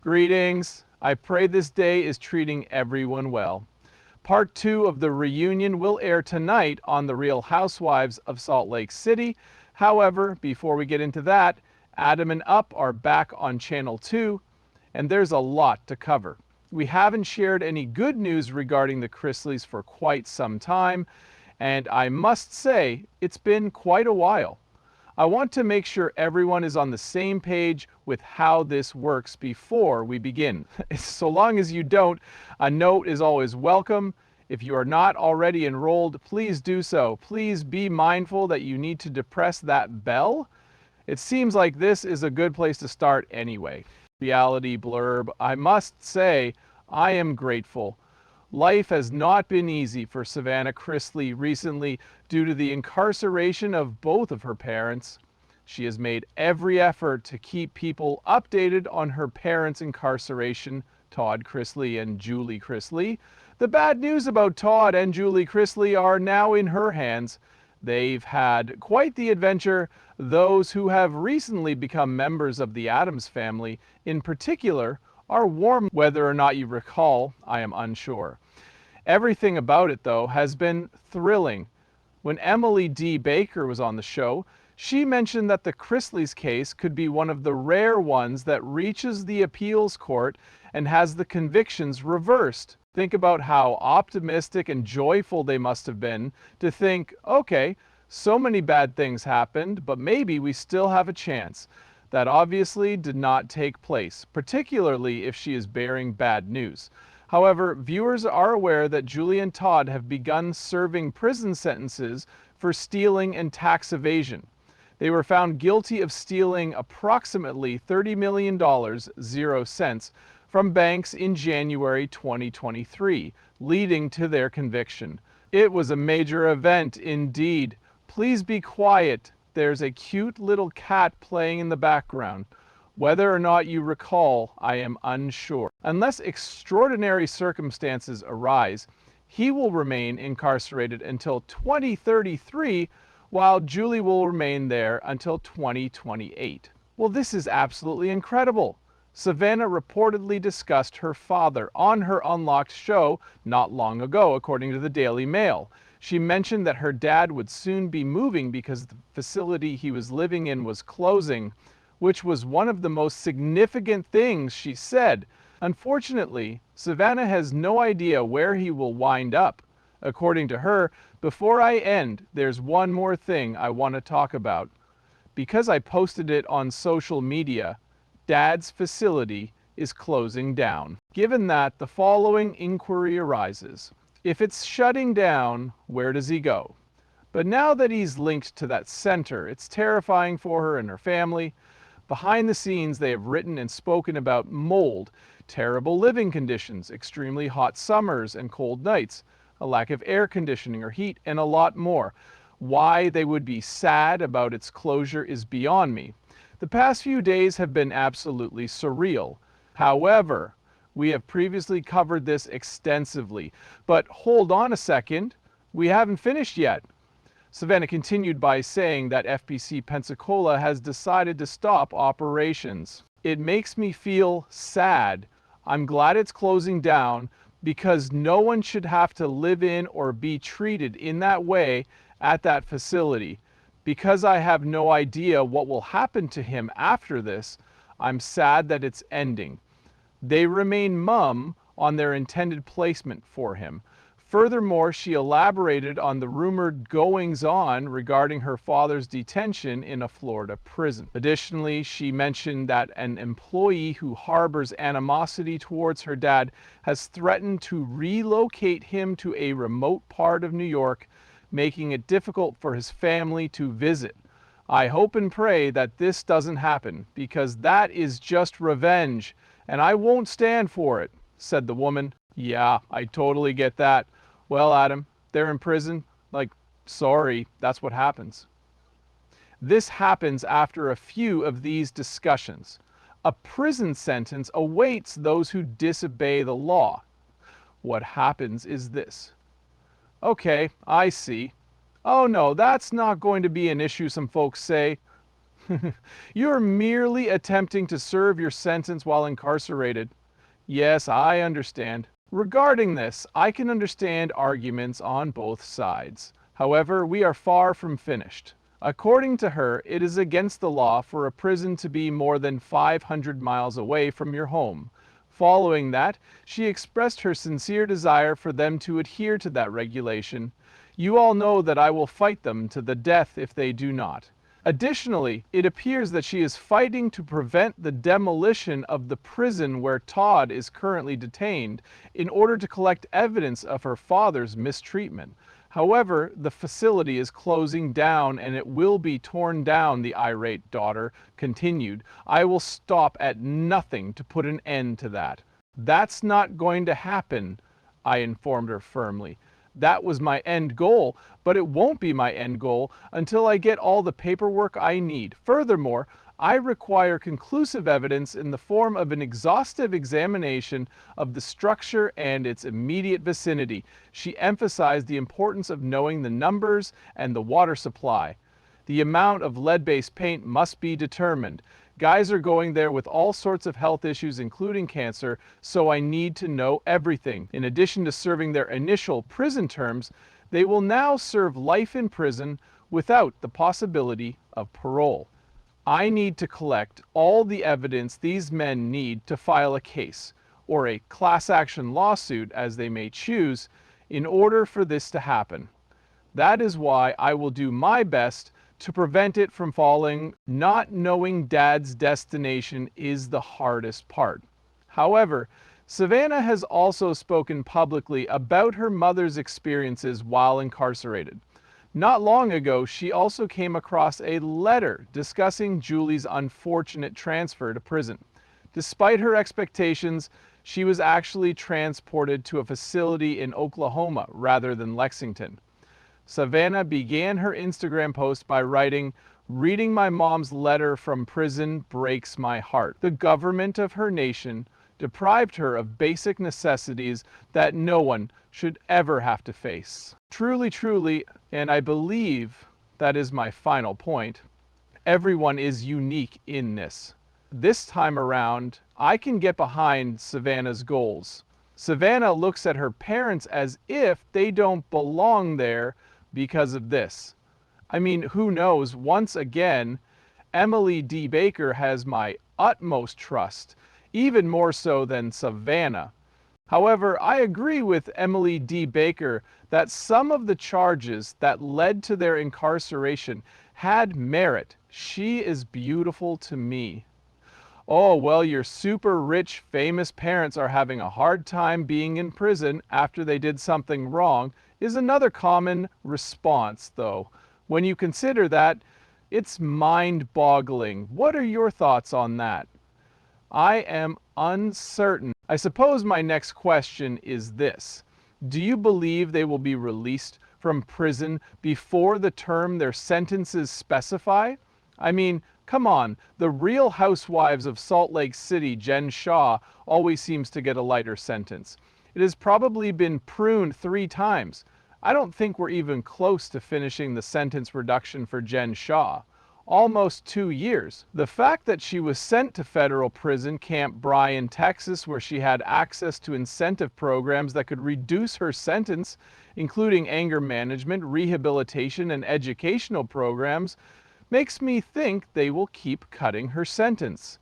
Greetings. I pray this day is treating everyone well. Part 2 of the reunion will air tonight on The Real Housewives of Salt Lake City. However, before we get into that, Adam and Up are back on Channel 2, and there's a lot to cover. We haven't shared any good news regarding the Chrisleys for quite some time, and I must say, it's been quite a while. I want to make sure everyone is on the same page with how this works before we begin. So long as you don't, a note is always welcome. If you are not already enrolled, please do so. Please be mindful that you need to depress that bell. It seems like this is a good place to start anyway. Reality blurb. I must say, I am grateful. Life has not been easy for Savannah Chrisley recently due to the incarceration of both of her parents. She has made every effort to keep people updated on her parents' incarceration, Todd Chrisley and Julie Chrisley. The bad news about Todd and Julie Chrisley are now in her hands. They've had quite the adventure. Those who have recently become members of the Addams family, in particular, are warm. Whether or not you recall, I am unsure. Everything about it, though, has been thrilling. When Emily D. Baker was on the show, she mentioned that the Chrisleys case could be one of the rare ones that reaches the appeals court and has the convictions reversed. Think about how optimistic and joyful they must have been to think, okay, so many bad things happened, but maybe we still have a chance. That obviously did not take place, particularly if she is bearing bad news. However, viewers are aware that Julie and Todd have begun serving prison sentences for stealing and tax evasion. They were found guilty of stealing approximately $30 million, 0 cents, from banks in January 2023, leading to their conviction. It was a major event indeed. Please be quiet. There's a cute little cat playing in the background. Whether or not you recall, I am unsure. Unless extraordinary circumstances arise, he will remain incarcerated until 2033, while Julie will remain there until 2028. Well, this is absolutely incredible. Savannah reportedly discussed her father on her Unlocked show not long ago, according to the Daily Mail. She mentioned that her dad would soon be moving because the facility he was living in was closing, which was one of the most significant things she said. Unfortunately, Savannah has no idea where he will wind up. According to her, before I end, there's one more thing I want to talk about. Because I posted it on social media, Dad's facility is closing down. Given that, the following inquiry arises. If it's shutting down, where does he go? But now that he's linked to that center, it's terrifying for her and her family. Behind the scenes, they have written and spoken about mold, terrible living conditions, extremely hot summers and cold nights, a lack of air conditioning or heat, and a lot more. Why they would be sad about its closure is beyond me. The past few days have been absolutely surreal. However, we have previously covered this extensively. But hold on a second, we haven't finished yet. Savannah continued by saying that FBC Pensacola has decided to stop operations. It makes me feel sad. I'm glad it's closing down because no one should have to live in or be treated in that way at that facility. Because I have no idea what will happen to him after this, I'm sad that it's ending. They remain mum on their intended placement for him. Furthermore, she elaborated on the rumored goings-on regarding her father's detention in a Florida prison. Additionally, she mentioned that an employee who harbors animosity towards her dad has threatened to relocate him to a remote part of New York, making it difficult for his family to visit. I hope and pray that this doesn't happen, because that is just revenge, and I won't stand for it, said the woman. Yeah, I totally get that. Well, Adam, they're in prison. Like, sorry, that's what happens. This happens after a few of these discussions. A prison sentence awaits those who disobey the law. What happens is this. Okay, I see. Oh no, that's not going to be an issue, some folks say. You're merely attempting to serve your sentence while incarcerated. Yes, I understand. Regarding this, I can understand arguments on both sides. However, we are far from finished. According to her, it is against the law for a prison to be more than 500 miles away from your home. Following that, she expressed her sincere desire for them to adhere to that regulation. You all know that I will fight them to the death if they do not. Additionally, it appears that she is fighting to prevent the demolition of the prison where Todd is currently detained in order to collect evidence of her father's mistreatment. However, the facility is closing down and it will be torn down, the irate daughter continued. I will stop at nothing to put an end to that. That's not going to happen, I informed her firmly. That was my end goal, but it won't be my end goal until I get all the paperwork I need. Furthermore, I require conclusive evidence in the form of an exhaustive examination of the structure and its immediate vicinity. She emphasized the importance of knowing the numbers and the water supply. The amount of lead-based paint must be determined. Guys are going there with all sorts of health issues, including cancer, so I need to know everything. In addition to serving their initial prison terms, they will now serve life in prison without the possibility of parole. I need to collect all the evidence these men need to file a case, or a class action lawsuit as they may choose, in order for this to happen. That is why I will do my best to prevent it from falling. Not knowing Dad's destination is the hardest part. However, Savannah has also spoken publicly about her mother's experiences while incarcerated. Not long ago, she also came across a letter discussing Julie's unfortunate transfer to prison. Despite her expectations, she was actually transported to a facility in Oklahoma rather than Lexington. Savannah began her Instagram post by writing, "Reading my mom's letter from prison breaks my heart. The government of her nation deprived her of basic necessities that no one should ever have to face." Truly, truly, and I believe that is my final point, everyone is unique in this. This time around, I can get behind Savannah's goals. Savannah looks at her parents as if they don't belong there because of this. I mean, who knows? Once again, Emily D. Baker has my utmost trust, even more so than Savannah. However, I agree with Emily D. Baker that some of the charges that led to their incarceration had merit. She is beautiful to me. Oh, well, your super rich, famous parents are having a hard time being in prison after they did something wrong is another common response, though. When you consider that, it's mind-boggling. What are your thoughts on that? I am uncertain. I suppose my next question is this. Do you believe they will be released from prison before the term their sentences specify? I mean, come on, the real Housewives of Salt Lake City, Jen Shaw, always seems to get a lighter sentence. It has probably been pruned 3 times. I don't think we're even close to finishing the sentence reduction for Jen Shaw. Almost 2 years. The fact that she was sent to federal prison Camp Bryan, Texas, where she had access to incentive programs that could reduce her sentence, including anger management, rehabilitation, and educational programs, makes me think they will keep cutting her sentence.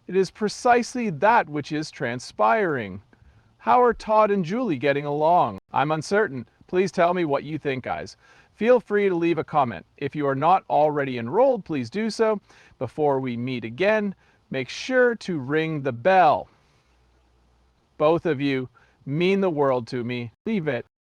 It is precisely that which is transpiring. How are Todd and Julie getting along? I'm uncertain. Please tell me what you think, guys. Feel free to leave a comment. If you are not already enrolled, please do so. Before we meet again, make sure to ring the bell. Both of you mean the world to me. Leave it.